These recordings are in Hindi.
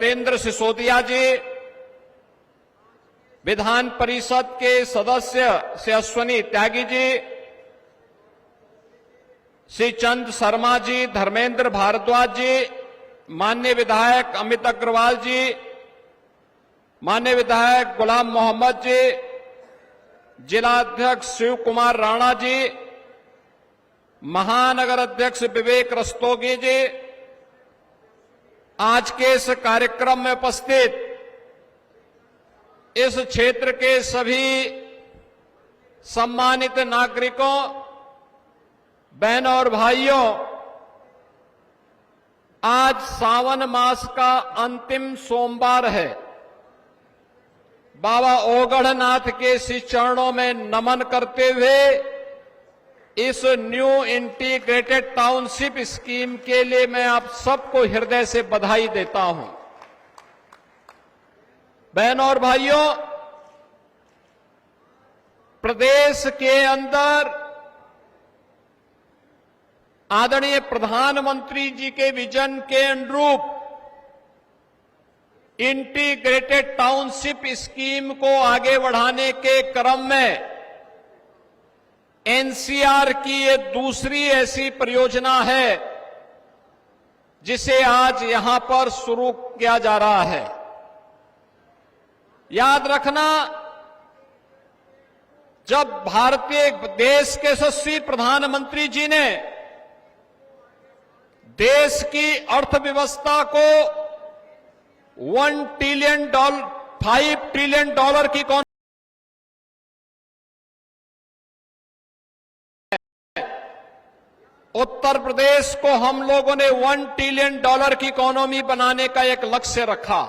सत्येंद्र सिसोदिया जी, विधान परिषद के सदस्य श्री अश्वनी त्यागी जी, श्री चंद शर्मा जी, धर्मेंद्र भारद्वाज जी, माननीय विधायक अमित अग्रवाल जी, माननीय विधायक गुलाम मोहम्मद जी, जिलाध्यक्ष शिव कुमार राणा जी, महानगर अध्यक्ष विवेक रस्तोगी जी, आज के इस कार्यक्रम में उपस्थित इस क्षेत्र के सभी सम्मानित नागरिकों, बहनों और भाइयों, आज सावन मास का अंतिम सोमवार है। बाबा ओगढ़नाथ के श्री चरणों में नमन करते हुए इस न्यू इंटीग्रेटेड टाउनशिप स्कीम के लिए मैं आप सबको हृदय से बधाई देता हूं। बहनों और भाइयों, प्रदेश के अंदर आदरणीय प्रधानमंत्री जी के विजन के अनुरूप इंटीग्रेटेड टाउनशिप स्कीम को आगे बढ़ाने के क्रम में एनसीआर की ये दूसरी ऐसी परियोजना है जिसे आज यहां पर शुरू किया जा रहा है। याद रखना, जब भारतीय देश के यशस्वी प्रधानमंत्री जी ने देश की अर्थव्यवस्था को $5 ट्रिलियन की उत्तर प्रदेश को हम लोगों ने $1 ट्रिलियन की इकोनॉमी बनाने का एक लक्ष्य रखा।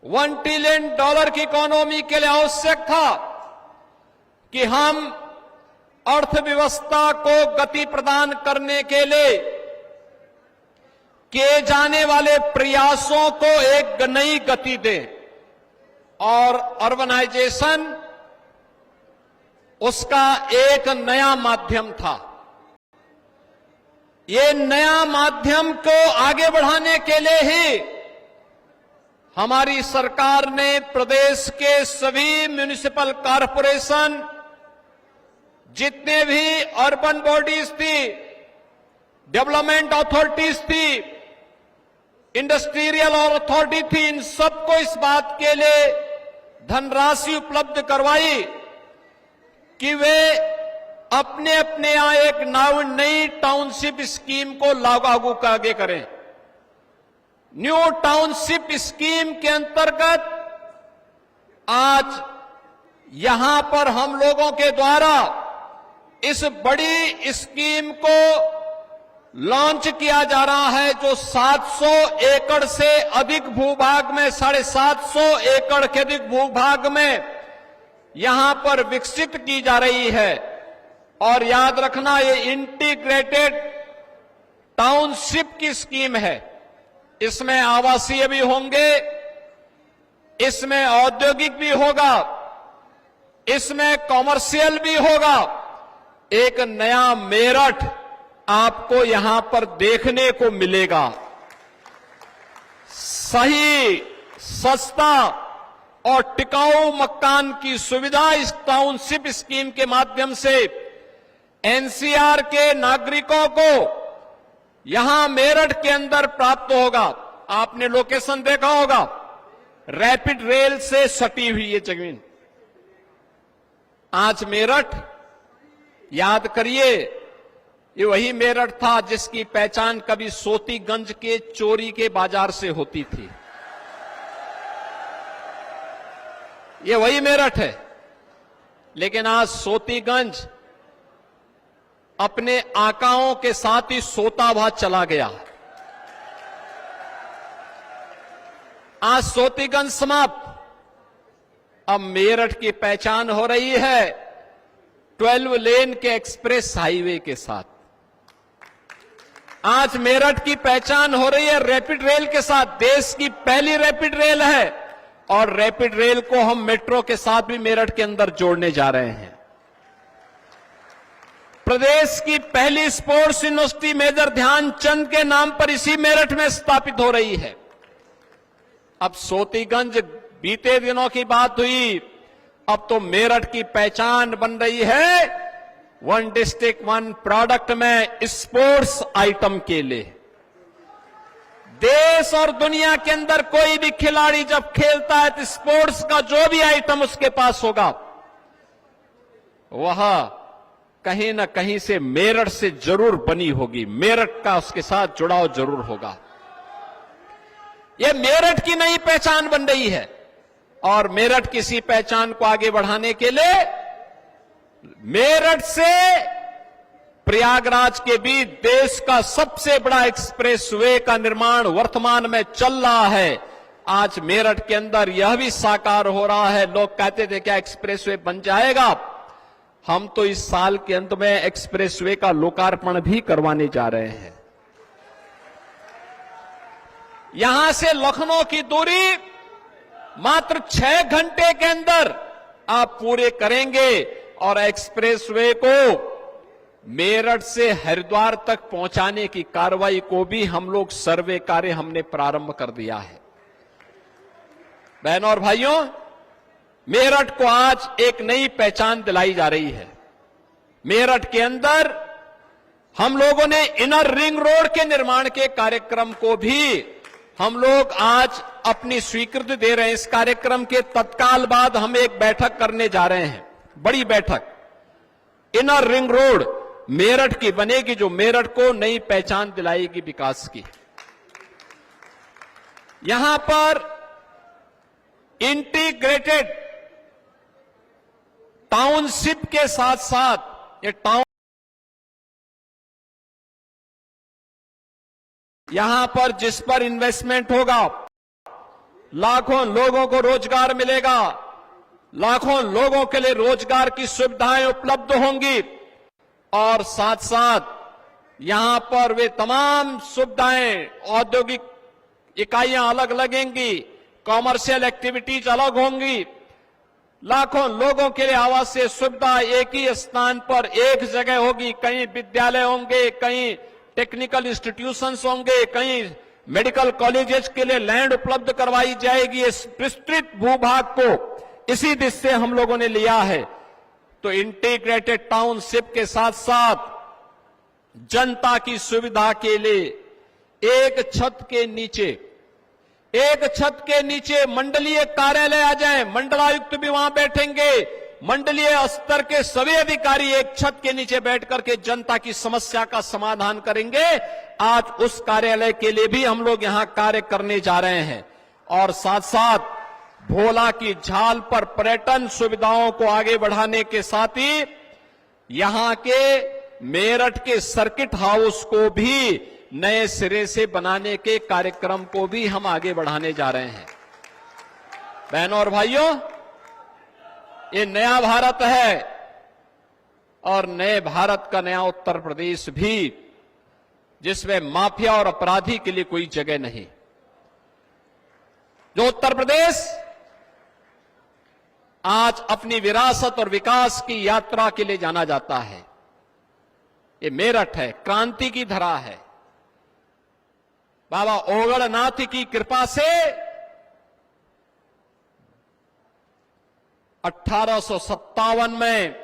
$1 ट्रिलियन की इकोनॉमी के लिए आवश्यक था कि हम अर्थव्यवस्था को गति प्रदान करने के लिए किए जाने वाले प्रयासों को एक नई गति दें, और अर्बनाइजेशन उसका एक नया माध्यम था। ये नया माध्यम को आगे बढ़ाने के लिए ही हमारी सरकार ने प्रदेश के सभी म्युनिसिपल कॉरपोरेशन, जितने भी अर्बन बॉडीज थी, डेवलपमेंट अथॉरिटीज थी, इंडस्ट्रियल अथॉरिटी थी, इन सबको इस बात के लिए धनराशि उपलब्ध करवाई कि वे अपने अपने यहां एक नई टाउनशिप स्कीम को लागू आगे करें। न्यू टाउनशिप स्कीम के अंतर्गत आज यहां पर हम लोगों के द्वारा इस बड़ी स्कीम को लॉन्च किया जा रहा है, जो 700 एकड़ से अधिक भूभाग में, 750 एकड़ के अधिक भूभाग में यहां पर विकसित की जा रही है। और याद रखना, ये इंटीग्रेटेड टाउनशिप की स्कीम है। इसमें आवासीय भी होंगे, इसमें औद्योगिक भी होगा, इसमें कॉमर्शियल भी होगा। एक नया मेरठ आपको यहां पर देखने को मिलेगा। सही, सस्ता और टिकाऊ मकान की सुविधा इस टाउनशिप स्कीम के माध्यम से एनसीआर के नागरिकों को यहां मेरठ के अंदर प्राप्त होगा। आपने लोकेशन देखा होगा, रैपिड रेल से सटी हुई ये जमीन। आज मेरठ, याद करिए, ये वही मेरठ था जिसकी पहचान कभी सोतीगंज के चोरी के बाजार से होती थी। ये वही मेरठ है, लेकिन आज सोतीगंज अपने आकाओं के साथ ही सोता हुआ चला गया। आज सोतीगंज समाप्त, अब मेरठ की पहचान हो रही है 12 लेन के एक्सप्रेस हाईवे के साथ। आज मेरठ की पहचान हो रही है रैपिड रेल के साथ। देश की पहली रैपिड रेल है, और रैपिड रेल को हम मेट्रो के साथ भी मेरठ के अंदर जोड़ने जा रहे हैं। प्रदेश की पहली स्पोर्ट्स यूनिवर्सिटी मेजर ध्यानचंद के नाम पर इसी मेरठ में स्थापित हो रही है। अब सोतीगंज बीते दिनों की बात हुई, अब तो मेरठ की पहचान बन रही है वन डिस्ट्रिक्ट वन प्रोडक्ट में स्पोर्ट्स आइटम के लिए। देश और दुनिया के अंदर कोई भी खिलाड़ी जब खेलता है तो स्पोर्ट्स का जो भी आइटम उसके पास होगा वह कहीं ना कहीं से मेरठ से जरूर बनी होगी, मेरठ का उसके साथ जुड़ाव जरूर होगा। यह मेरठ की नई पहचान बन रही है और मेरठ की इसी पहचान को आगे बढ़ाने के लिए मेरठ से प्रयागराज के बीच देश का सबसे बड़ा एक्सप्रेसवे का निर्माण वर्तमान में चल रहा है। आज मेरठ के अंदर यह भी साकार हो रहा है। लोग कहते थे क्या एक्सप्रेसवे बन जाएगा, हम तो इस साल के अंत में एक्सप्रेसवे का लोकार्पण भी करवाने जा रहे हैं। यहां से लखनऊ की दूरी मात्र 6 घंटे के अंदर आप पूरे करेंगे और एक्सप्रेसवे को मेरठ से हरिद्वार तक पहुंचाने की कार्रवाई को भी हम लोग सर्वे कार्य हमने प्रारंभ कर दिया है। बहनों और भाइयों, मेरठ को आज एक नई पहचान दिलाई जा रही है। मेरठ के अंदर हम लोगों ने इनर रिंग रोड के निर्माण के कार्यक्रम को भी हम लोग आज अपनी स्वीकृति दे रहे हैं। इस कार्यक्रम के तत्काल बाद हम एक बैठक करने जा रहे हैं, बड़ी बैठक। इनर रिंग रोड मेरठ की बनेगी जो मेरठ को नई पहचान दिलाएगी विकास की। यहां पर इंटीग्रेटेड टाउनशिप के साथ साथ ये टाउन, यहां पर जिस पर इन्वेस्टमेंट होगा लाखों लोगों को रोजगार मिलेगा, लाखों लोगों के लिए रोजगार की सुविधाएं उपलब्ध होंगी और साथ साथ यहां पर वे तमाम सुविधाएं, औद्योगिक इकाइयां अलग लगेंगी, कॉमर्शियल एक्टिविटीज अलग होंगी, लाखों लोगों के लिए आवासीय सुविधा एक ही स्थान पर एक जगह होगी। कहीं विद्यालय होंगे, कहीं टेक्निकल इंस्टीट्यूशंस होंगे, कहीं मेडिकल कॉलेजेस के लिए लैंड उपलब्ध करवाई जाएगी। इस विस्तृत भूभाग को इसी दिशा से हम लोगों ने लिया है। तो इंटीग्रेटेड टाउनशिप के साथ साथ जनता की सुविधा के लिए एक छत के नीचे मंडलीय कार्यालय आ जाए, मंडलायुक्त भी वहां बैठेंगे, मंडलीय स्तर के सभी अधिकारी एक छत के नीचे बैठ करके जनता की समस्या का समाधान करेंगे। आज उस कार्यालय के लिए भी हम लोग यहां कार्य करने जा रहे हैं और साथ साथ भोला की झाल पर पर्यटन सुविधाओं को आगे बढ़ाने के साथ ही यहां के मेरठ के सर्किट हाउस को भी नए सिरे से बनाने के कार्यक्रम को भी हम आगे बढ़ाने जा रहे हैं। बहनों और भाइयों, ये नया भारत है और नए भारत का नया उत्तर प्रदेश भी, जिसमें माफिया और अपराधी के लिए कोई जगह नहीं। जो उत्तर प्रदेश आज अपनी विरासत और विकास की यात्रा के लिए जाना जाता है, ये मेरठ है, क्रांति की धरा है। बाबा ओगड़नाथ की कृपा से 1857 में